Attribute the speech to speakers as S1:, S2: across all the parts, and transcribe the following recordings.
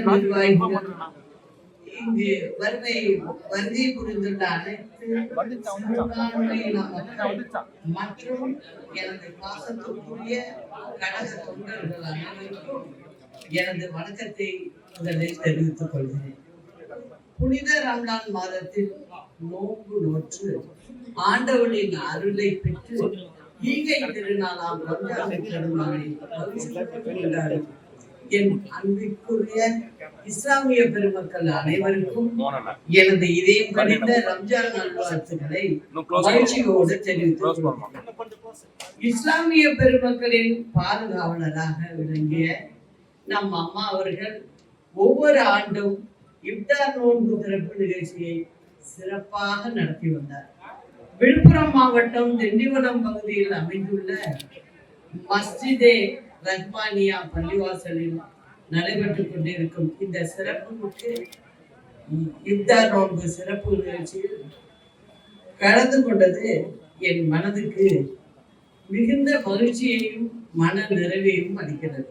S1: நிர்வாகிகள், இங்கு வருகை புரிந்துள்ள அனைத்து மற்றும் எனது பாசத்துக்குரிய கழக தொண்டர்கள் அனைவருக்கும் எனது வணக்கத்தை முதலில் தெரிவித்துக் கொள்கிறேன். புனித ரம்ஜான் மாதத்தில் நோன்பு நோற்று ஆண்டவனின் அருளை பெற்று ஈகை திருநாளாம் ரம்ஜான் பெருமானை கொண்டாடும் என் அன்பிற்குரிய இஸ்லாமிய பெருமக்கள் அனைவருக்கும் எனது இதயம் கணிந்த ரம்ஜான் நல்வாழ்த்துக்களை மகிழ்ச்சியோடு தெரிவித்துக் கொள்கிறேன். இஸ்லாமிய பெருமக்களின் பாதுகாவலராக விளங்கிய நம் அம்மா அவர்கள் ஒவ்வொரு ஆண்டும் இப்தார் நோன்பு திறப்பு நிகழ்ச்சியை சிறப்பாக நடத்தி வந்தார். விழுப்புரம் மாவட்டம் திண்டிவனம் பகுதியில் அமைந்துள்ள மஸ்ஜிதே ரஹ்மானியா பள்ளிவாசலில் நடைபெற்றுக் கொண்டிருக்கும் இந்த சிறப்பு இப்தார் நோன்பு சிறப்பு நிகழ்ச்சியில் கலந்து கொண்டது என் மனதுக்கு மிகுந்த மகிழ்ச்சியையும் மன நிறைவையும் அளிக்கிறது.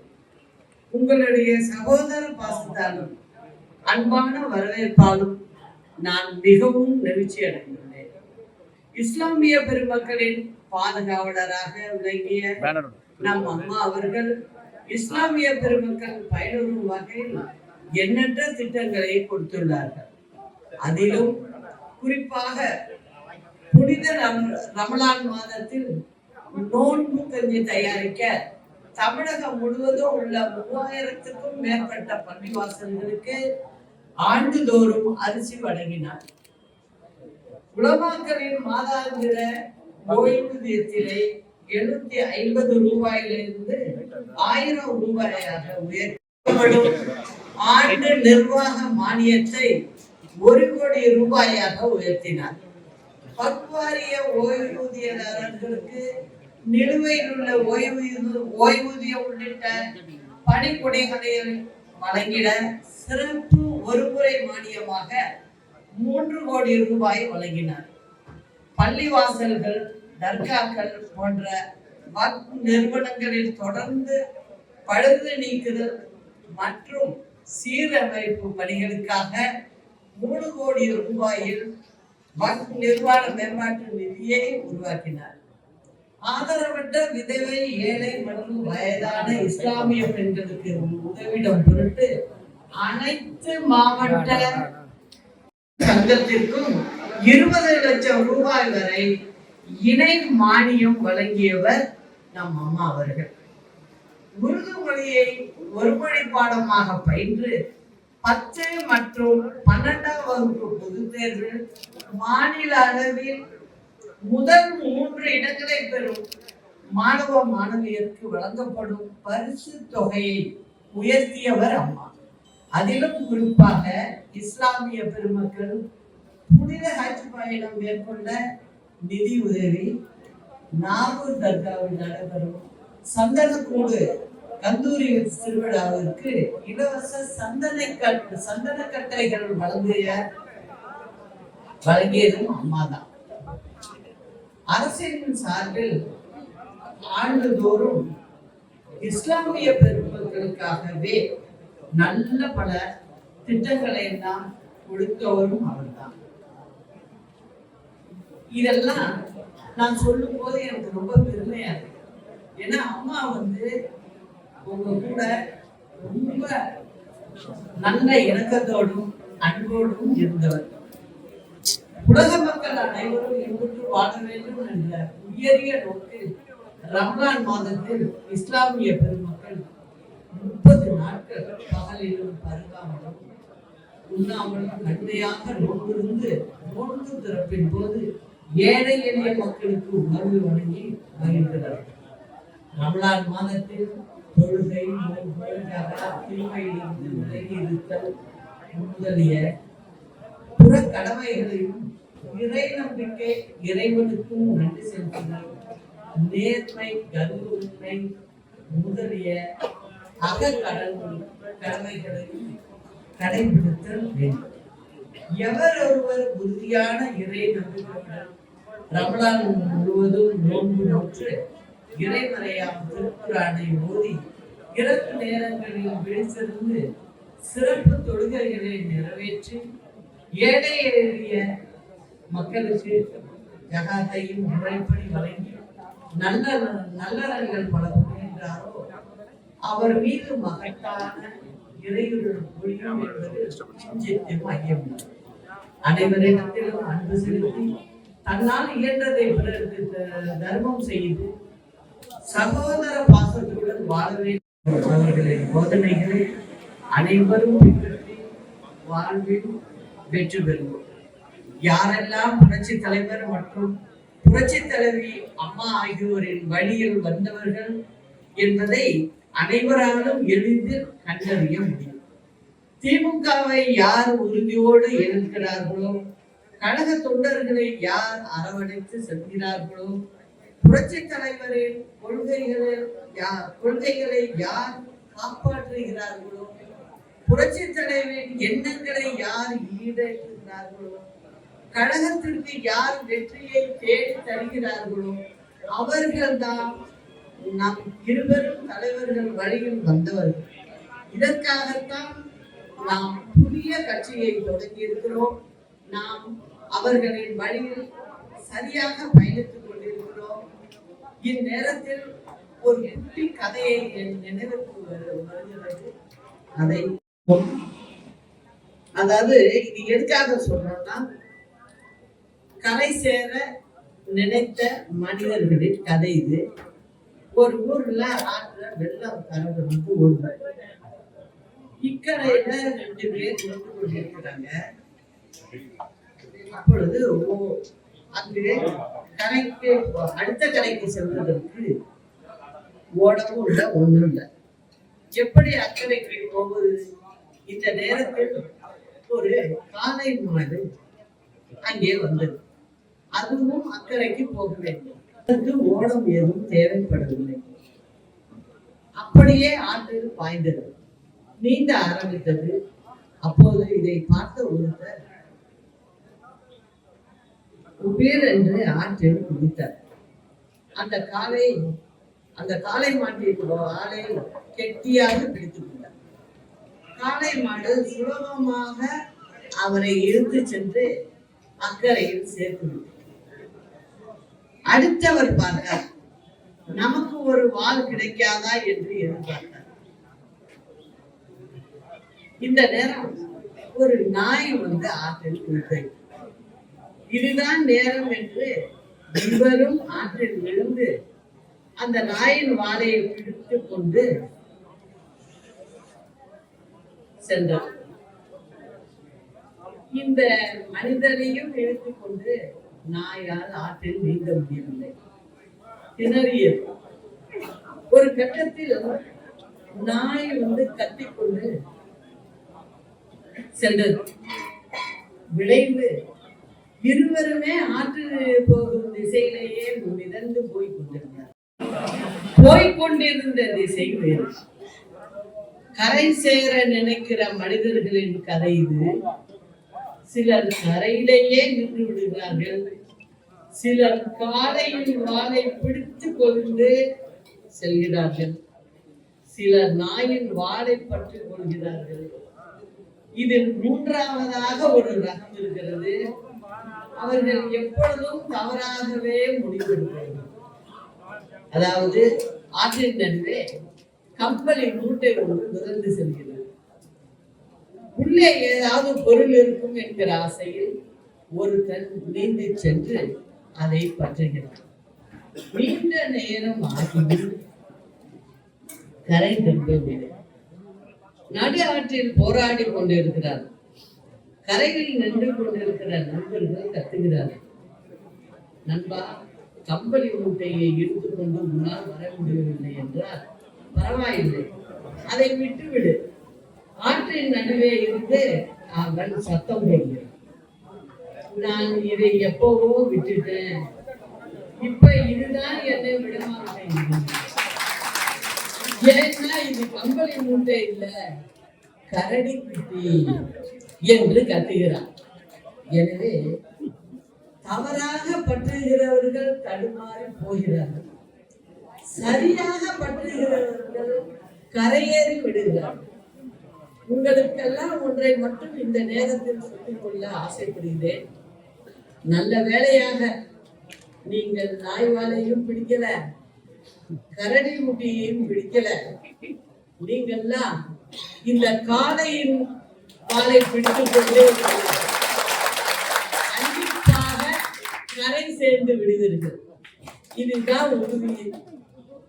S1: உங்களுடைய சகோதர பாசத்தாலும் அன்பான வரவேற்பாலும் நான் மிகவும் நெகிழ்ச்சி அடைந்துள்ளேன். இஸ்லாமிய பெருமக்களின் பாதுகாவலராக விளங்கிய நம் அம்மா அவர்கள் இஸ்லாமிய பெருமக்கள் பயனுறும் வகையில் எண்ணற்ற திட்டங்களை கொடுத்துள்ளார்கள். அதிலும் குறிப்பாக புனித ரமலான் மாதத்தில் நோன்பு கஞ்சி தயாரிக்க தமிழகம் முழுவதும் உள்ள 3000க்கும் மேற்பட்ட பள்ளிவாசல்களுக்கு ஆண்டுதோறும் அரிசி வழங்கினார். உலமாக்களின் மாதாந்திர ஓய்வூதியத்திலே 750 ரூபாயிலிருந்து 1000 ரூபாயாக உயர்த்தப்படும் ஆண்டு நிர்வாக மானியத்தை 1 கோடி ரூபாயாக உயர்த்தினார். பக்வாரிய ஓய்வூதியதாரர்களுக்கு நிலுவையில் உள்ள ஓய்வூதியம் உள்ளிட்ட பணிக்கொடைகளை வழங்கிட சிறப்பு ஒருமுறை மானியமாக 3 கோடி ரூபாய் வழங்கினார். பள்ளிவாசல்கள், தர்காக்கள் போன்ற நிறுவனங்களில் தொடர்ந்து பழுது நீக்குதல் மற்றும் சீரமைப்பு பணிகளுக்காக 3 கோடி ரூபாயில் நிர்வாக மேம்பாட்டு நிதியை உருவாக்கினார். ஆதரவற்ற விதவை, ஏழை மற்றும் வயதான இஸ்லாமிய பெண்களுக்கு உதவிடும் பொருட்டு அனைத்து மாவட்ட சங்கத்திற்கும் 20 லட்சம் ரூபாய் வரை இணை மானியம் வழங்கியவர் நம் அம்மா அவர்கள். உருது மொழியை ஒருமொழி பாடமாக பயின்று 10 மற்றும் 12ஆம் வகுப்பு பொதுத் தேர்வில் மாநில அளவில் முதல் 3 இடங்களை பெறும் மாணவ மாணவியருக்கு வழங்கப்படும் பரிசு தொகையை உயர்த்தியவர் அம்மா. அதிலும் குறிப்பாக இஸ்லாமிய பெருமக்கள் புனித ஹஜ் பயணம் மேற்கொண்ட நிதி உதவி, நாகூர் தர்காவில் நடைபெறும் சந்தனக்கூடு கந்தூரி திருவிழாவிற்கு இலவச சந்தனக்கட்டைகள் வழங்கியதும் அம்மாதான். அரசின் சார்பில் ஆண்டுதோறும் இஸ்லாமிய பெருமக்களுக்காகவே நல்ல பல திட்டங்களை எல்லாம் கொடுத்தவரும் அவர்தான். இதெல்லாம் நான் சொல்லும் போது எனக்கு ரொம்ப பெருமையா இருக்கு. ஏன்னா அம்மா உங்க கூட ரொம்ப நல்ல இணக்கத்தோடும் அன்போடும் இருந்தவர். உலக மக்கள் அனைவரும் இன்புற்று வாழ வேண்டும் என்ற உயரிய நோக்கில் ரம்ஜான் மாதத்தில் இஸ்லாமிய பெருமக்கள் 30 நாட்கள் பகலிலும் பருகாமலும் உண்ணாமலும் கடுமையாக நோக்கிருந்து நோன்பு திறப்பின் போது ஏழை எளிய மக்களுக்கு உணவு வழங்கி வருகிறார். ரமலான் மாதத்தில் தொழுகை, நோன்பு, தீமையிலிருந்து விலகி இருத்தல் முதலிய புற கடமைகளையும் இறை நம்பிக்கை, இறைவனுக்கும் நன்றி செலுத்துதல், நேர்மை, கருவுரிமை முதலிய கடமைகளையும் கடைபிடித்தல் வேண்டும். எவர் ஒருவர் உறுதியான இறை நம்பிக்கையுடன் ரமலான் முழுவதும் நோன்பு நோற்று இறைமறையாம் திருக்குரானை ஓதி இரவு நேரங்களில் விழித்திருந்து சிறப்பு தொழுகைகளை நிறைவேற்றி ஏழை எளிய மக்களுக்கு ஜகாத்தையும் முறைப்படி வழங்கி நல்லறங்கள் பல புரிகின்றாரோ அவர் மீது மகத்தான இறையுடன் புரியும் என்பது சிந்தித்தும் ஐயமில்லை. அனைவரிடத்திலும் அன்பு செலுத்தி தன்னால் இயன்றதை பிறருக்கு தர்மம் செய்து சகோதர பாசத்துடன் வாழ வேண்டும். அவர்களின் போதனைகளை அனைவரும் பின்பற்றி வாழ்வில் வெற்றி பெறுவோம். யாரெல்லாம் புரட்சி தலைவர் மற்றும் புரட்சி தலைவி அம்மா ஆகியோரின் வழியில் வந்தவர்கள் என்பதை அனைவராலும் எளிதில் கண்டறிய முடியும். திமுகவை யார் உறுதியோடு எதிர்க்கிறார்களோ, கழக தொண்டர்களை யார் அரவணைத்து செல்கிறார்களோ, புரட்சி தலைவரின் கொள்கைகளை யார் காப்பாற்றுகிறார்களோ, புரட்சி தலைவரின் எண்ணங்களை யார் ஈடேற்றுகிறார்களோ, கழகத்திற்கு யார் வெற்றியை தேடி தருகிறார்களோ அவர்கள்தான் நம் இருவரும் தலைவர்கள் வழியில் வந்தவர்கள். இதற்காகத்தான் நாம் புதிய கட்சியை தொடங்கி இருக்கிறோம். நாம் அவர்களின் வழியில் சரியாக பயணித்துக் கொண்டிருக்கிறோம். இந்நேரத்தில் ஒரு குட்டி கதையை என் நினைவுக்கு வருகிறது. அதாவது இது எதுக்காக சொல்றோம்னா, கரை சேர நினைத்த மனிதர்களின் கதை இது. ஒரு ஊர்ல ஆற்றுல வெள்ளம் கரண்டு வந்து ஓடுவார். இக்கரையில 2 பேர் நின்று கொண்டிருக்கிறாங்க. அப்பொழுது அங்கு கரைக்கு அடுத்த கரைக்கு செல்வதற்கு ஓடவும் இல்லை, ஒண்ணும் இல்லை. எப்படி அக்கறைக்கு போவது? இந்த நேரத்தில் ஒரு காளை மாடு அங்கே வந்தது. அதுவும் அக்கறைக்கு போக வேண்டும். அதற்கு ஓடம் எதுவும் தேவைப்படவில்லை. அப்படியே ஆற்றில் பாய்ந்தது, நீந்த ஆரம்பித்தது. அப்போது இதை பார்த்த ஒருத்தர் உபேர் என்று ஆற்றில் குதித்தார். அந்த காளை மாட்டின் ஆளை கெட்டியாக பிடித்துக் கொண்டார். காளை மாடு சுலபமாக அவரை இழுத்து சென்று அக்கறையில் சேர்த்து விட்டார். அடுத்தவர் பார்த்தார், நமக்கு ஒரு வாள் கிடைக்காதா என்று எதிர்பார்த்தார். இந்த நேரம் ஒரு நாய் வந்து ஆற்றில் குளித்தது. இதுதான் நேரம் என்று இருவரும் ஆற்றில் விழுந்து அந்த நாயின் வாளையை பிடித்துக் கொண்டு சென்றார். இந்த மனிதனையும் இழுத்துக் கொண்டு நாயால் ஆற்றில் நீந்த முடியவில்லை, திணறியது. ஒரு கட்டத்தில் நாய் வந்து கத்திக்கொண்டு சென்றது. விளைவு இருவருமே ஆற்றில் போகும் திசையிலேயே மிதந்து போய்கொண்டிருந்த திசை வேறு. கரை சேர நினைக்கிற மனிதர்களின் கதை இது. சிலர் கரையிலேயே நின்று விடுகிறார்கள், சிலர் காளையின் வாளை பிடித்து கொண்டு செல்கிறார்கள், சிலர் நாயின் வாளை பற்றிக் கொள்கிறார்கள். இதில் மூன்றாவதாக ஒரு ரகம் இருக்கிறது. அவர்கள் எப்பொழுதும் தவறாகவே முடிவெடுப்பார்கள். அதாவது ஆற்றின் நடுவே கப்பலின் மூட்டை ஒன்று மிதந்து செல்கிறது. உள்ளே ஏதாவது பொருள் இருக்கும் என்கிற ஆசையில் ஒருத்தன் நீந்தி சென்று அதை பற்றுகிறான். நீண்ட நேரம் ஆகி கரை திரும்பவில்லை. நடு ஆற்றில் போராடி கொண்டிருக்கிறார். கரையில் நின்று கொண்டிருக்கிற நண்பர்கள் கத்துகிறார்கள், நண்பா, கம்பளி மூட்டையை எடுத்துக்கொண்டு முன்னால் வர முடியவில்லை என்றால் பரவாயில்லை, அதை விட்டுவிடு. ஆற்றின் நடுவே இருந்து அவன் சத்தம் போடுகிறான், நான் இதை எப்பவோ விட்டுட்டேன், இப்ப இதுதான் என்னை விடமாட்டேன். ஏன்னா இது கம்பளி மூட்டை இல்ல, கரடி குட்டி என்று கத்துகிறான். எனவே தவறாக பற்றுகிறவர்கள் தடுமாறி போகிறார்கள், சரியாக பற்றுகிறவர்கள் கரையேறி விடுகிறார்கள். உங்களுக்கெல்லாம் ஒன்றை மட்டும் இந்த நேரத்தில் சொல்லிக்கொள்ள ஆசைப்படுகிறேன். நல்ல வேளையாக நீங்கள் நாய்வாலையும் பிடிக்கல, கரடி முட்டியையும் பிடிக்கல. நீங்கள்லாம் இந்த காளையின் வாளை பிடித்துக் கொண்டே கண்டிப்பாக கரை சேர்ந்து விடுவீர்கள். இதுதான் உறுதி.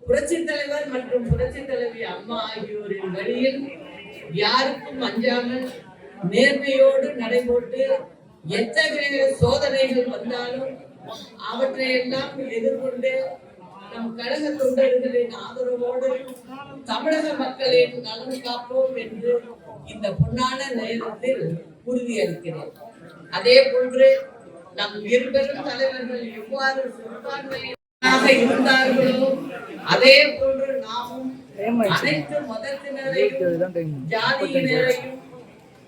S1: புரட்சி தலைவர் மற்றும் புரட்சி தலைவி அம்மா ஆகியோரின் வழியில் யாருக்கும் அஞ்சாமல் நேர்மையோடு நடைபோட்டு எத்தகைய சோதனைகள் வந்தாலும் அவற்றையெல்லாம் எதிர்கொண்டு நம் கழக தொண்டர்களின் ஆதரவோடு தமிழக மக்களின் நலன் காப்போம் என்று இந்த பொன்னான நேரத்தில் உறுதியளிக்கிறேன். அதே போன்று நம் இருபெரும் தலைவர்கள் எவ்வாறு சிறுபான்மையாக இருந்தார்களோ அதே போன்று நாமும் அனைத்து மதத்தினரையும் ஜாதியினரையும்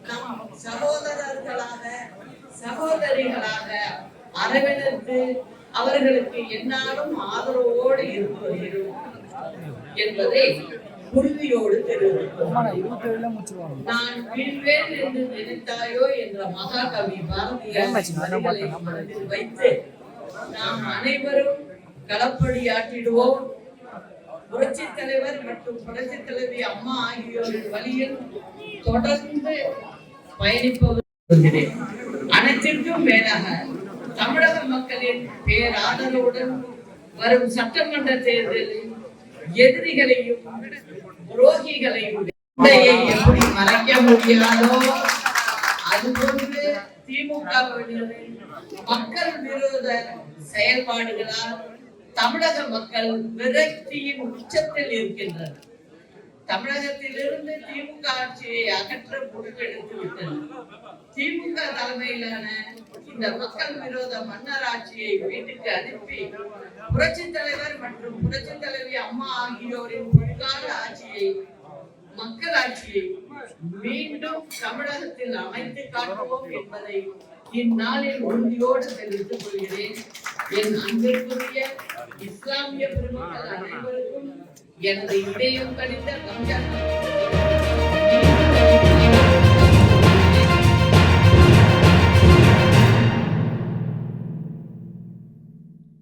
S1: நம் சகோதரர்களாக சகோதரிகளாக அரவணைத்து அவர்களுக்கு என்னாலும் ஆதரவோடு இருப்பது என்பதை உறுதியோடு தெரிவிக்கிறோம். நான் வீழ்வேன் என்று நினைத்தாயோ என்ற மகாகவி பாரதியார் வைத்து நாம் அனைவரும் களப்பணியாற்றிடுவோம். புரட்சி தலைவர் மற்றும் புரட்சி தலைவி அம்மா ஆகியோரின் வழியில் தொடர்ந்து பயணிப்பவர்கள். அனைத்திற்கும் மேலாக தமிழக மக்களின் பேராதரவுடன் வரும் சட்டமன்ற தேர்தலில் எதிரிகளையும் துரோகிகளையும் எப்படி மறைக்க முடியாதோ அதுபோன்று திமுகவினரின் மக்கள் விரோத செயல்பாடுகளால் தமிழக மக்கள் விரக்தியின் உச்சத்தில் இருக்கின்றனர். தமிழகத்திலிருந்து திமுக ஆட்சியை அகற்ற முடிவெடுத்து விட்டனர். திமுக தலைமையிலான இந்த மக்கள் விரோத மன்னர் ஆட்சியை வீட்டுக்கு அனுப்பி புரட்சி தலைவர் மற்றும் புரட்சி தலைவி அம்மா ஆகியோரின் பொற்கால ஆட்சியை மக்கள் ஆட்சியை மீண்டும் தமிழகத்தில் அமைத்து காட்டுவோம் என்பதை இந்நாளில் உறுதியோடு தெரிவித்துக் கொள்கிறேன். என் அன்பிற்குரிய இஸ்லாமிய பெருமக்கள் அனைவருக்கும் எனது இதயம் கணிந்த ரம்ஜான்